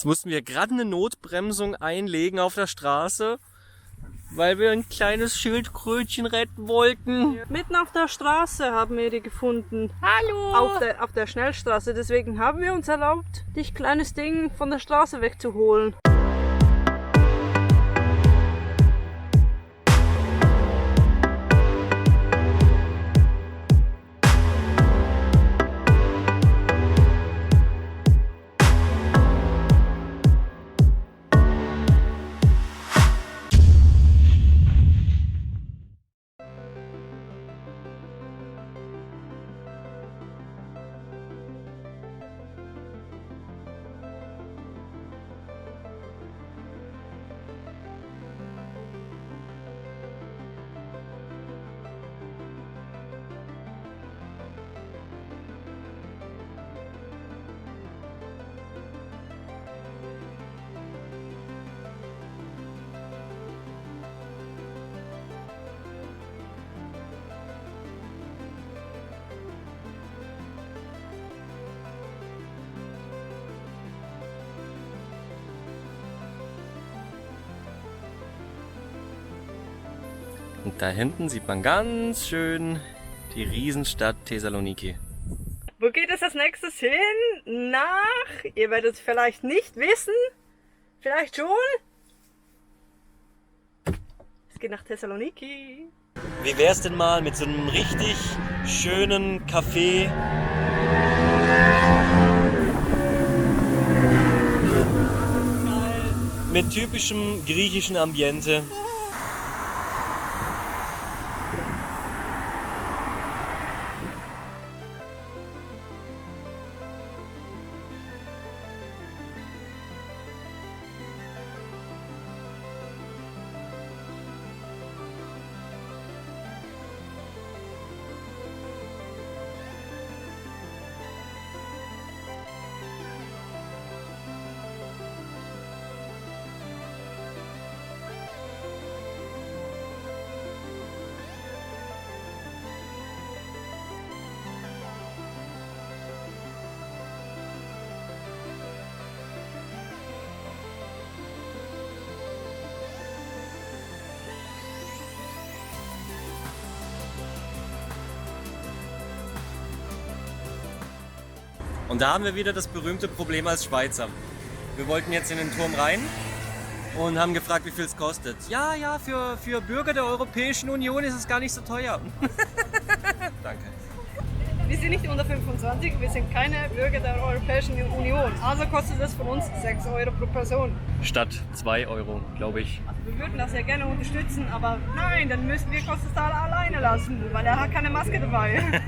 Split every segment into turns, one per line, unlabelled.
Jetzt mussten wir gerade eine Notbremsung einlegen auf der Straße, weil wir ein kleines Schildkrötchen retten wollten.
Ja. Mitten auf der Straße haben wir die gefunden.
Hallo!
Auf der Schnellstraße. Deswegen haben wir uns erlaubt, dich kleines Ding von der Straße wegzuholen.
Und da hinten sieht man ganz schön die Riesenstadt Thessaloniki.
Wo geht es als nächstes hin? Ihr werdet es vielleicht nicht wissen, vielleicht schon. Es geht nach Thessaloniki.
Wie wär's denn mal mit so einem richtig schönen Café? Mit typischem griechischen Ambiente. Und da haben wir wieder das berühmte Problem als Schweizer. Wir wollten jetzt in den Turm rein und haben gefragt, wie viel es kostet. Ja, für Bürger der Europäischen Union ist es gar nicht so teuer. Danke.
Wir sind nicht unter 25, wir sind keine Bürger der Europäischen Union. Also kostet es von uns 6 Euro pro Person.
Statt 2 Euro, glaube ich.
Also wir würden das ja gerne unterstützen, aber nein, dann müssen wir Kostestal alleine lassen, weil er hat keine Maske dabei.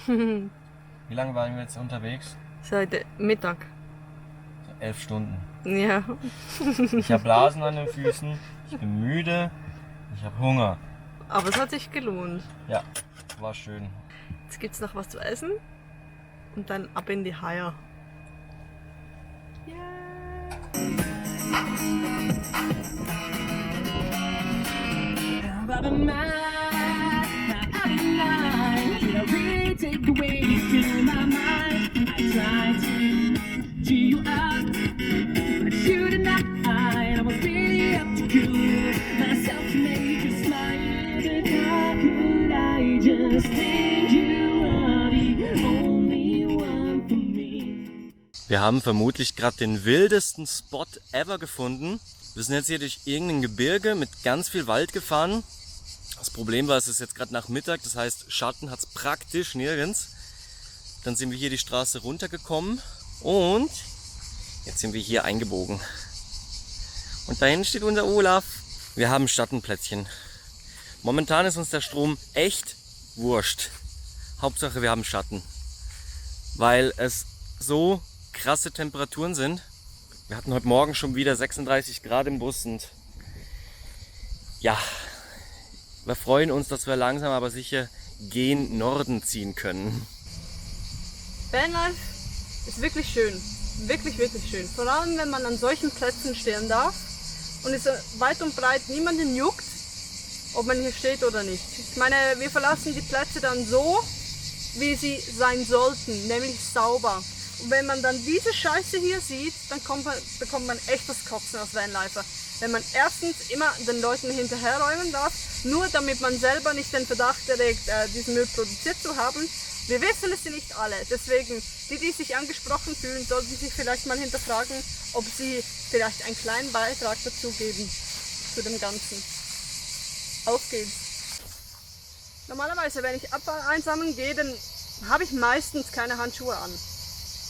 Wie lange waren wir jetzt unterwegs?
Seit Mittag.
11 Stunden.
Ja.
Ich habe Blasen an den Füßen, ich bin müde, ich habe Hunger.
Aber es hat sich gelohnt.
Ja, war schön.
Jetzt gibt's noch was zu essen und dann ab in die Haie. Yeah.
Out of mind, out of line. Did I really take away in my mind? I tried to cheer you up, but you denied. I was really up to good myself to make you smile. But how could I just think you are the only one for me?
Wir haben vermutlich gerade den wildesten Spot ever gefunden. Wir sind jetzt hier durch irgendein Gebirge mit ganz viel Wald gefahren. Das Problem war, es ist jetzt gerade Nachmittag, das heißt Schatten hat es praktisch nirgends. Dann sind wir hier die Straße runtergekommen und jetzt sind wir hier eingebogen. Und da hinten steht unser Olaf. Wir haben Schattenplätzchen. Momentan ist uns der Strom echt wurscht. Hauptsache wir haben Schatten. Weil es so krasse Temperaturen sind. Wir hatten heute Morgen schon wieder 36 Grad im Bus und ja, wir freuen uns, dass wir langsam aber sicher gen Norden ziehen können.
Vanlife ist wirklich schön. Wirklich, wirklich schön. Vor allem, wenn man an solchen Plätzen stehen darf und es weit und breit niemanden juckt, ob man hier steht oder nicht. Ich meine, wir verlassen die Plätze dann so, wie sie sein sollten, nämlich sauber. Und wenn man dann diese Scheiße hier sieht, dann bekommt man echt das Kotzen als Vanlifer. Wenn man erstens immer den Leuten hinterherräumen darf, nur damit man selber nicht den Verdacht erregt, diesen Müll produziert zu haben. Wir wissen es nicht alle, deswegen die sich angesprochen fühlen, sollten sich vielleicht mal hinterfragen, ob sie vielleicht einen kleinen Beitrag dazu geben, zu dem Ganzen. Auf geht's! Normalerweise, wenn ich Abfall einsammeln gehe, dann habe ich meistens keine Handschuhe an.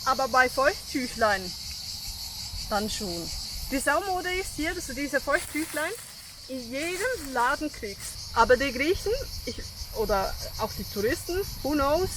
Aber bei Feuchttüchlein dann schon. Die Saumode ist hier, dass du diese Feuchttüchlein in jedem Laden kriegst. Aber die Griechen oder auch die Touristen, who knows,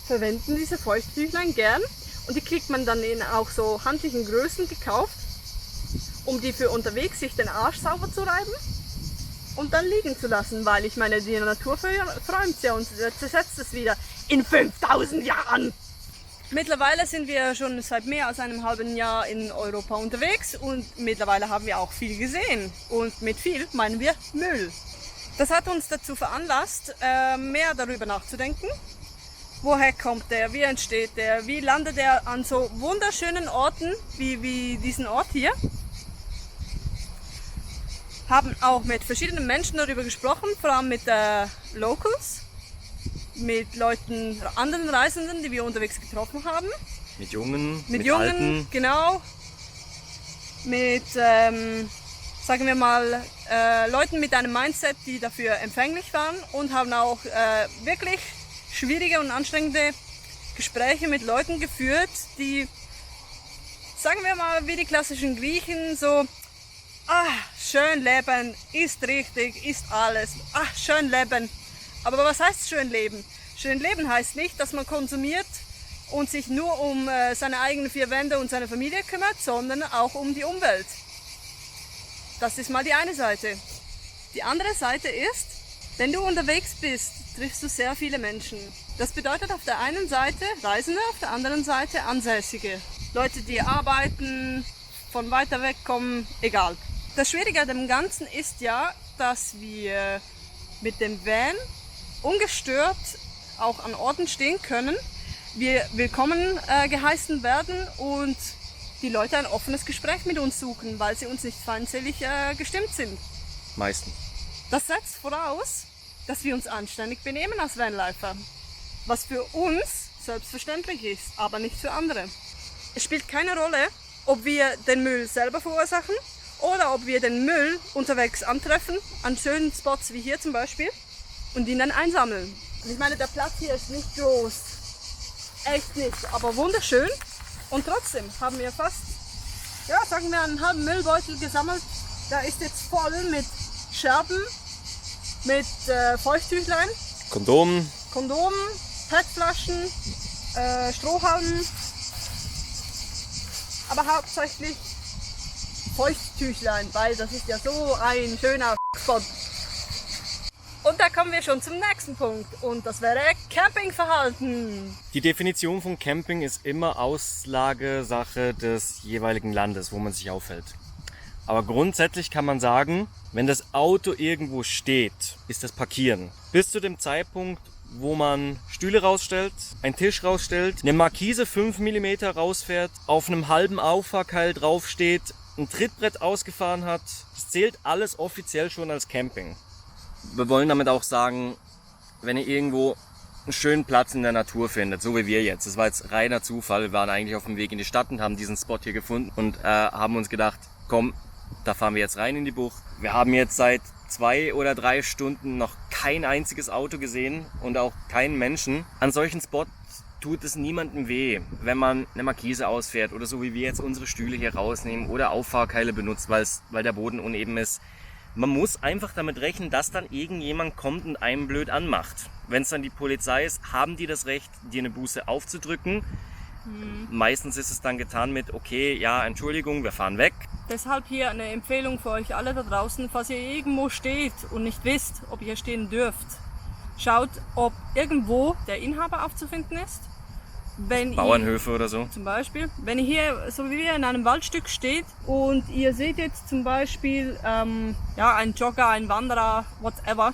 verwenden diese Feuchttüchlein gern. Und die kriegt man dann in auch so handlichen Größen gekauft, um die für unterwegs sich den Arsch sauber zu reiben und dann liegen zu lassen. Weil ich meine, die Natur verräumt ja und zersetzt es wieder in 5000 Jahren. Mittlerweile sind wir schon seit mehr als einem halben Jahr in Europa unterwegs und mittlerweile haben wir auch viel gesehen. Und mit viel meinen wir Müll. Das hat uns dazu veranlasst, mehr darüber nachzudenken. Woher kommt der? Wie entsteht der? Wie landet er an so wunderschönen Orten wie diesen Ort hier? Haben auch mit verschiedenen Menschen darüber gesprochen, vor allem mit Locals. Mit Leuten, anderen Reisenden, die wir unterwegs getroffen haben.
Mit Jungen,
mit Jungen,
Alten.
Genau. Mit, sagen wir mal, Leuten mit einem Mindset, die dafür empfänglich waren und haben auch wirklich schwierige und anstrengende Gespräche mit Leuten geführt, die, sagen wir mal, wie die klassischen Griechen, so, schön leben, ist richtig, ist alles, schön leben. Aber was heißt schön leben? Schön leben heißt nicht, dass man konsumiert und sich nur um seine eigenen vier Wände und seine Familie kümmert, sondern auch um die Umwelt. Das ist mal die eine Seite. Die andere Seite ist, wenn du unterwegs bist, triffst du sehr viele Menschen. Das bedeutet auf der einen Seite Reisende, auf der anderen Seite Ansässige. Leute, die arbeiten, von weiter weg kommen, egal. Das Schwierige an dem Ganzen ist ja, dass wir mit dem Van ungestört auch an Orten stehen können, wir willkommen geheißen werden und die Leute ein offenes Gespräch mit uns suchen, weil sie uns nicht feindselig gestimmt sind.
Meistens.
Das setzt voraus, dass wir uns anständig benehmen als Vanlifer, was für uns selbstverständlich ist, aber nicht für andere. Es spielt keine Rolle, ob wir den Müll selber verursachen oder ob wir den Müll unterwegs antreffen, an schönen Spots wie hier zum Beispiel, und ihn dann einsammeln. Ich meine, der Platz hier ist nicht groß, echt nicht, aber wunderschön. Und trotzdem haben wir fast, ja, sagen wir, einen halben Müllbeutel gesammelt. Da ist jetzt voll mit Scherben, mit Feuchttüchlein,
Kondomen,
PET-Flaschen, Strohhalmen, aber hauptsächlich Feuchttüchlein, weil das ist ja so ein schöner Spot. Und da kommen wir schon zum nächsten Punkt und das wäre Campingverhalten.
Die Definition von Camping ist immer Auslagesache des jeweiligen Landes, wo man sich aufhält. Aber grundsätzlich kann man sagen, wenn das Auto irgendwo steht, ist das Parkieren. Bis zu dem Zeitpunkt, wo man Stühle rausstellt, einen Tisch rausstellt, eine Markise 5 mm rausfährt, auf einem halben Auffahrkeil draufsteht, ein Trittbrett ausgefahren hat, das zählt alles offiziell schon als Camping. Wir wollen damit auch sagen, wenn ihr irgendwo einen schönen Platz in der Natur findet, so wie wir jetzt. Das war jetzt reiner Zufall. Wir waren eigentlich auf dem Weg in die Stadt und haben diesen Spot hier gefunden und haben uns gedacht, komm, da fahren wir jetzt rein in die Bucht. Wir haben jetzt seit 2 oder 3 Stunden noch kein einziges Auto gesehen und auch keinen Menschen. An solchen Spots tut es niemandem weh, wenn man eine Markise ausfährt oder so wie wir jetzt unsere Stühle hier rausnehmen oder Auffahrkeile benutzt, weil der Boden uneben ist. Man muss einfach damit rechnen, dass dann irgendjemand kommt und einen blöd anmacht. Wenn es dann die Polizei ist, haben die das Recht, dir eine Buße aufzudrücken. Meistens ist es dann getan mit, okay, ja, Entschuldigung, wir fahren weg.
Deshalb hier eine Empfehlung für euch alle da draußen, falls ihr irgendwo steht und nicht wisst, ob ihr stehen dürft. Schaut, ob irgendwo der Inhaber aufzufinden ist. Wenn
Bauernhöfe oder so.
Zum Beispiel, wenn ihr hier, so wie wir, in einem Waldstück steht und ihr seht jetzt zum Beispiel einen Jogger, einen Wanderer, whatever,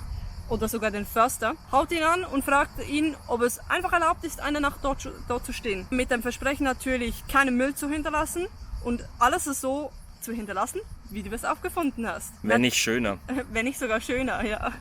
oder sogar den Förster, haut ihn an und fragt ihn, ob es einfach erlaubt ist, eine Nacht dort zu stehen. Mit dem Versprechen natürlich, keinen Müll zu hinterlassen und alles so zu hinterlassen, wie du es aufgefunden hast.
Wenn nicht schöner.
Wenn nicht sogar schöner, ja.